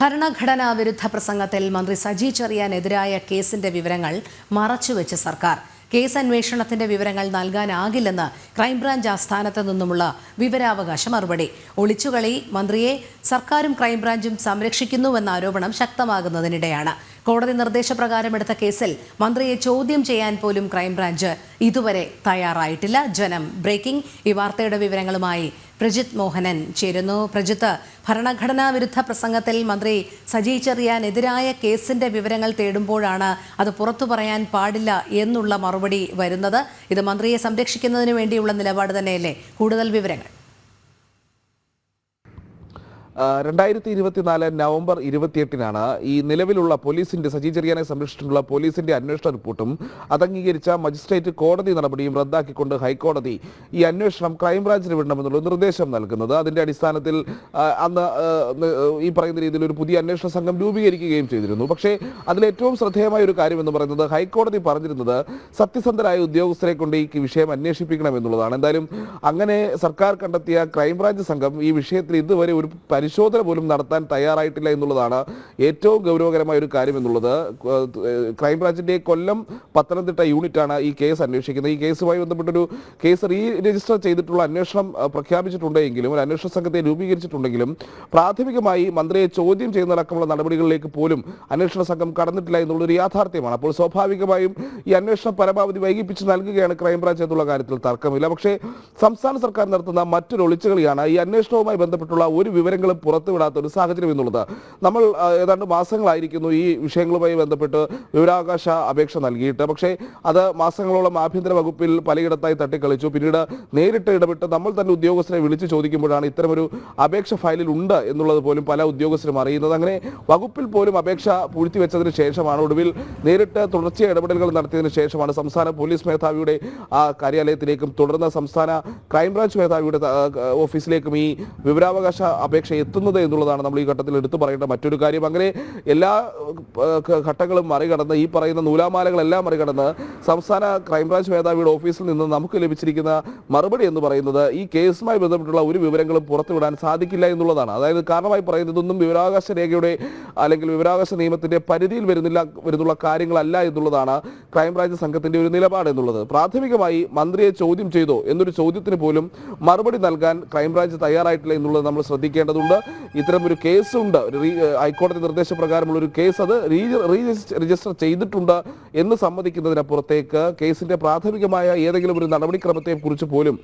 ഭരണഘടനാ വിരുദ്ധ പ്രസംഗത്തിൽ മന്ത്രി സജി ചെറിയാനെതിരായ കേസിന്റെ വിവരങ്ങൾ മറച്ചുവെച്ച് സർക്കാർ. കേസ് അന്വേഷണത്തിന്റെ വിവരങ്ങൾ നൽകാനാകില്ലെന്ന് ക്രൈംബ്രാഞ്ച് ആസ്ഥാനത്ത് നിന്നുമുള്ള വിവരാവകാശ മറുപടി. ഒളിച്ചുകളി മന്ത്രിയെ സർക്കാരും ക്രൈംബ്രാഞ്ചും സംരക്ഷിക്കുന്നുവെന്ന ആരോപണം ശക്തമാകുന്നതിനിടെയാണ്. കോടതി നിർദ്ദേശപ്രകാരം എടുത്ത കേസിൽ മന്ത്രിയെ ചോദ്യം ചെയ്യാൻ പോലും ക്രൈംബ്രാഞ്ച് ഇതുവരെ തയ്യാറായിട്ടില്ല. ജനം ബ്രേക്കിംഗ്. ഈ വാർത്തയുടെ വിവരങ്ങളുമായി പ്രജിത് മോഹനൻ ചേരുന്നു. പ്രജിത്ത്, ഭരണഘടനാ വിരുദ്ധ പ്രസംഗത്തിൽ മന്ത്രി സജി ചെറിയാനെതിരായ കേസിന്റെ വിവരങ്ങൾ തേടുമ്പോഴാണ് അത് പുറത്തു പറയാൻ പാടില്ല എന്നുള്ള മറുപടി വരുന്നത്. ഇത് മന്ത്രിയെ സംരക്ഷിക്കുന്നതിന് വേണ്ടിയുള്ള നിലപാട് തന്നെയല്ലേ? കൂടുതൽ വിവരങ്ങൾ. 2024 നവംബർ 28 ഈ നിലവിലുള്ള പോലീസിന്റെ സജി ചെറിയാനെ സംരക്ഷിച്ചിട്ടുള്ള പോലീസിന്റെ അന്വേഷണ റിപ്പോർട്ടും അത് അംഗീകരിച്ച മജിസ്ട്രേറ്റ് കോടതി നടപടിയും റദ്ദാക്കിക്കൊണ്ട് ഹൈക്കോടതി ഈ അന്വേഷണം ക്രൈംബ്രാഞ്ചിന് വിടണമെന്നുള്ള നിർദ്ദേശം നൽകുന്നത്. അതിന്റെ അടിസ്ഥാനത്തിൽ അന്ന് ഈ പറയുന്ന രീതിയിൽ ഒരു പുതിയ അന്വേഷണ സംഘം രൂപീകരിക്കുകയും ചെയ്തിരുന്നു. പക്ഷേ അതിലേറ്റവും ശ്രദ്ധേയമായ ഒരു കാര്യം എന്ന് പറയുന്നത് ഹൈക്കോടതി പറഞ്ഞിരുന്നത് സത്യസന്ധരായ ഉദ്യോഗസ്ഥരെ കൊണ്ട് ഈ വിഷയം അന്വേഷിപ്പിക്കണമെന്നുള്ളതാണ്. എന്തായാലും അങ്ങനെ സർക്കാർ കണ്ടെത്തിയ ക്രൈംബ്രാഞ്ച് സംഘം ഈ വിഷയത്തിൽ ഇതുവരെ ഒരു പരിശോധന പോലും നടത്താൻ തയ്യാറായിട്ടില്ല എന്നുള്ളതാണ് ഏറ്റവും ഗൗരവകരമായ ഒരു കാര്യം എന്നുള്ളത്. ക്രൈംബ്രാഞ്ചിന്റെ കൊല്ലം പത്തനംതിട്ട യൂണിറ്റാണ് ഈ കേസ് അന്വേഷിക്കുന്നത്. ഈ കേസുമായി ബന്ധപ്പെട്ടൊരു കേസ് രജിസ്റ്റർ ചെയ്തിട്ടുള്ള അന്വേഷണം പ്രഖ്യാപിച്ചിട്ടുണ്ടെങ്കിലും ഒരു അന്വേഷണ സംഘത്തെ രൂപീകരിച്ചിട്ടുണ്ടെങ്കിലും പ്രാഥമികമായി മന്ത്രിയെ ചോദ്യം ചെയ്യുന്നതടക്കമുള്ള നടപടികളിലേക്ക് പോലും അന്വേഷണ സംഘം കടന്നിട്ടില്ല എന്നുള്ളൊരു യാഥാർത്ഥ്യമാണ്. അപ്പോൾ സ്വാഭാവികമായും ഈ അന്വേഷണം പരമാവധി വൈകിപ്പിച്ച് നൽകുകയാണ് ക്രൈംബ്രാഞ്ച് എന്നുള്ള കാര്യത്തിൽ തർക്കമില്ല. പക്ഷേ സംസ്ഥാന സർക്കാർ നടത്തുന്ന മറ്റൊരു ഒളിച്ചുകളിയാണ് ഈ അന്വേഷണവുമായി ബന്ധപ്പെട്ടുള്ള ഒരു വിവരങ്ങളും പുറത്തുവിടാത്ത ഒരു സാഹചര്യം എന്നുള്ളത്. നമ്മൾ ഏതാണ്ട് മാസങ്ങളായിരിക്കുന്നു ഈ വിഷയങ്ങളുമായി ബന്ധപ്പെട്ട് വിവരാവകാശ അപേക്ഷ നൽകിയിട്ട്. പക്ഷേ അത് മാസങ്ങളോളം ആഭ്യന്തര വകുപ്പിൽ പലയിടത്തായി തട്ടിക്കളിച്ചു. പിന്നീട് നേരിട്ട് ഇടപെട്ട് നമ്മൾ തന്നെ ഉദ്യോഗസ്ഥരെ വിളിച്ചു ചോദിക്കുമ്പോഴാണ് ഇത്തരമൊരു അപേക്ഷ ഫയലിൽ ഉണ്ട് എന്നുള്ളത് പോലും പല ഉദ്യോഗസ്ഥരും അറിയുന്നത്. അങ്ങനെ വകുപ്പിൽ പോലും അപേക്ഷ പൂഴ്ത്തിവെച്ചതിന് ശേഷമാണ് ഒടുവിൽ നേരിട്ട് തുടർച്ചയായ ഇടപെടലുകൾ നടത്തിയതിനു ശേഷമാണ് സംസ്ഥാന പോലീസ് മേധാവിയുടെ കാര്യാലയത്തിലേക്കും തുടർന്ന് സംസ്ഥാന ക്രൈംബ്രാഞ്ച് മേധാവിയുടെ ഓഫീസിലേക്കും ഈ വിവരാവകാശ അപേക്ഷ എത്തുന്നത് എന്നുള്ളതാണ് നമ്മൾ ഈ ഘട്ടത്തിൽ എടുത്തു പറയേണ്ട മറ്റൊരു കാര്യം. അങ്ങനെ എല്ലാ ഘട്ടങ്ങളും മറികടന്ന് ഈ പറയുന്ന നൂലാമാലകളെല്ലാം മറികടന്ന് സംസ്ഥാന ക്രൈംബ്രാഞ്ച് മേധാവിയുടെ ഓഫീസിൽ നിന്ന് നമുക്ക് ലഭിച്ചിരിക്കുന്ന മറുപടി എന്ന് പറയുന്നത് ഈ കേസുമായി ബന്ധപ്പെട്ടുള്ള ഒരു വിവരങ്ങളും പുറത്തുവിടാൻ സാധിക്കില്ല എന്നുള്ളതാണ്. അതായത് കാരണമായി പറയുന്നത് ഇതൊന്നും വിവരാവകാശ രേഖയുടെ അല്ലെങ്കിൽ വിവരാവകാശ നിയമത്തിന്റെ പരിധിയിൽ വരുന്നുള്ള കാര്യങ്ങളല്ല എന്നുള്ളതാണ് ക്രൈംബ്രാഞ്ച് സംഘത്തിന്റെ ഒരു നിലപാട് എന്നുള്ളത്. പ്രാഥമികമായി മന്ത്രിയെ ചോദ്യം ചെയ്തോ എന്നൊരു ചോദ്യത്തിന് പോലും മറുപടി നൽകാൻ ക്രൈംബ്രാഞ്ച് തയ്യാറായിട്ടില്ല എന്നുള്ളത് നമ്മൾ ശ്രദ്ധിക്കേണ്ടതുണ്ട്. ഇത്തരം ഒരു കേസുണ്ട്, ഹൈക്കോടതി നിർദ്ദേശപ്രകാരമുള്ള ഒരു കേസ് അത് രജിസ്റ്റർ ചെയ്തിട്ടുണ്ട് എന്ന് സമ്മതിക്കുന്നതിനപ്പുറത്തേക്ക് കേസിന്റെ പ്രാഥമികമായ ഏതെങ്കിലും ഒരു നടപടിക്രമത്തെ കുറിച്ച് പോലും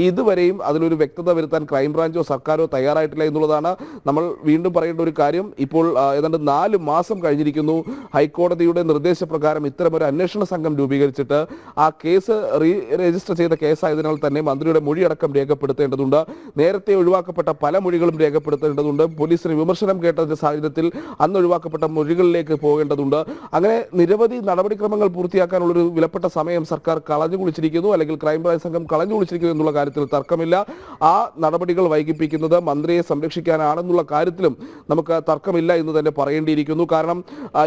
ഇതുവരെയും അതിലൊരു വ്യക്തത വരുത്താൻ ക്രൈംബ്രാഞ്ചോ സർക്കാരോ തയ്യാറായിട്ടില്ല എന്നുള്ളതാണ് നമ്മൾ വീണ്ടും പറയേണ്ട ഒരു കാര്യം. ഇപ്പോൾ ഏതാണ്ട് 4 മാസം കഴിഞ്ഞിരിക്കുന്നു ഹൈക്കോടതിയുടെ നിർദ്ദേശപ്രകാരം ഇത്തരമൊരു അന്വേഷണ സംഘം രൂപീകരിച്ചിട്ട്. ആ കേസ് രജിസ്റ്റർ ചെയ്ത കേസായതിനാൽ തന്നെ മന്ത്രിയുടെ മൊഴിയടക്കം രേഖപ്പെടുത്തേണ്ടതുണ്ട്. നേരത്തെ ഒഴിവാക്കപ്പെട്ട പല മൊഴികളും രേഖപ്പെടുത്തേണ്ടതുണ്ട്. പോലീസിന് വിമർശനം കേട്ടതിന്റെ സാഹചര്യത്തിൽ അന്ന് ഒഴിവാക്കപ്പെട്ട മൊഴികളിലേക്ക് പോകേണ്ടതുണ്ട്. അങ്ങനെ നിരവധി നടപടിക്രമങ്ങൾ പൂർത്തിയാക്കാനുള്ളൊരു വിലപ്പെട്ട സമയം സർക്കാർ കളഞ്ഞു കുളിച്ചിരിക്കുന്നു, അല്ലെങ്കിൽ ക്രൈംബ്രാഞ്ച് സംഘം കളഞ്ഞു കുളിച്ചിരിക്കുന്നു എന്നുള്ള കാര്യത്തിൽ തർക്കമില്ല. ആ നടപടികൾ വൈകിപ്പിക്കുന്നത് മന്ത്രിയെ സംരക്ഷിക്കാനാണെന്നുള്ള കാര്യത്തിലും നമുക്ക് തർക്കമില്ല എന്ന് തന്നെ പറയേണ്ടിയിരിക്കുന്നു. കാരണം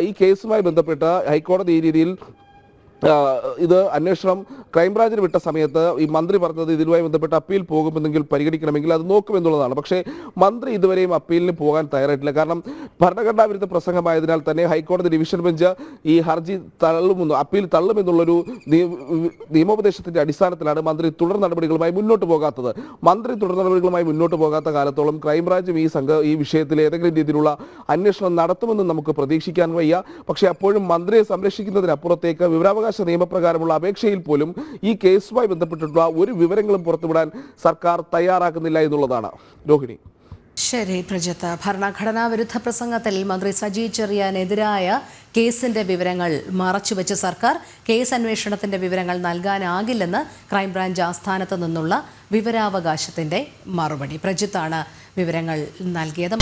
ഈ കേസുമായി ബന്ധപ്പെട്ട് ഹൈക്കോടതി ഈ രീതിയിൽ ഇത് അന്വേഷണം ക്രൈംബ്രാഞ്ചിന് വിട്ട സമയത്ത് ഈ മന്ത്രി പറഞ്ഞത് ഇതുമായി ബന്ധപ്പെട്ട് അപ്പീൽ പോകുമെന്നെങ്കിൽ പരിഗണിക്കണമെങ്കിൽ അത് നോക്കുമെന്നുള്ളതാണ്. പക്ഷേ മന്ത്രി ഇതുവരെയും അപ്പീലിന് പോകാൻ തയ്യാറായിട്ടില്ല. കാരണം ഭരണഘടനാ വിരുദ്ധ പ്രസംഗമായതിനാൽ തന്നെ ഹൈക്കോടതി ഡിവിഷൻ ബെഞ്ച് ഈ ഹർജി അപ്പീൽ തള്ളുമെന്നുള്ളൊരു നിയമോപദേശത്തിന്റെ അടിസ്ഥാനത്തിലാണ് മന്ത്രി തുടർ നടപടികളുമായി മുന്നോട്ട് പോകാത്തത്. മന്ത്രി തുടർ നടപടികളുമായി മുന്നോട്ട് പോകാത്ത കാലത്തോളം ക്രൈംബ്രാഞ്ചും ഈ വിഷയത്തിൽ ഏതെങ്കിലും രീതിയിലുള്ള അന്വേഷണം നടത്തുമെന്ന് നമുക്ക് പ്രതീക്ഷിക്കാൻ വയ്യ. പക്ഷേ അപ്പോഴും മന്ത്രിയെ സംരക്ഷിക്കുന്നതിനപ്പുറത്തേക്ക് വിവരാവകാശ നിയമപ്രകാരമുള്ള അപേക്ഷയിൽ പോലും ഈ കേസുമായി ബന്ധപ്പെട്ടിട്ടുള്ള ഒരു വിവരങ്ങളും പുറത്തുവിടാൻ സർക്കാർ തയ്യാറാക്കുന്നില്ല എന്നുള്ളതാണ്. രോഹിണി. ശരി പ്രജിത്ത്, ഭരണഘടനാ വിരുദ്ധ പ്രസംഗത്തിൽ മന്ത്രി സജി ചെറിയാനെതിരായ കേസിന്റെ വിവരങ്ങൾ മറച്ചുവെച്ച് സർക്കാർ. കേസ് അന്വേഷണത്തിന്റെ വിവരങ്ങൾ നൽകാനാകില്ലെന്ന് ക്രൈംബ്രാഞ്ച് ആസ്ഥാനത്ത് നിന്നുള്ള വിവരാവകാശത്തിന്റെ മറുപടി. പ്രജിത്താണ് വിവരങ്ങൾ നൽകിയത്.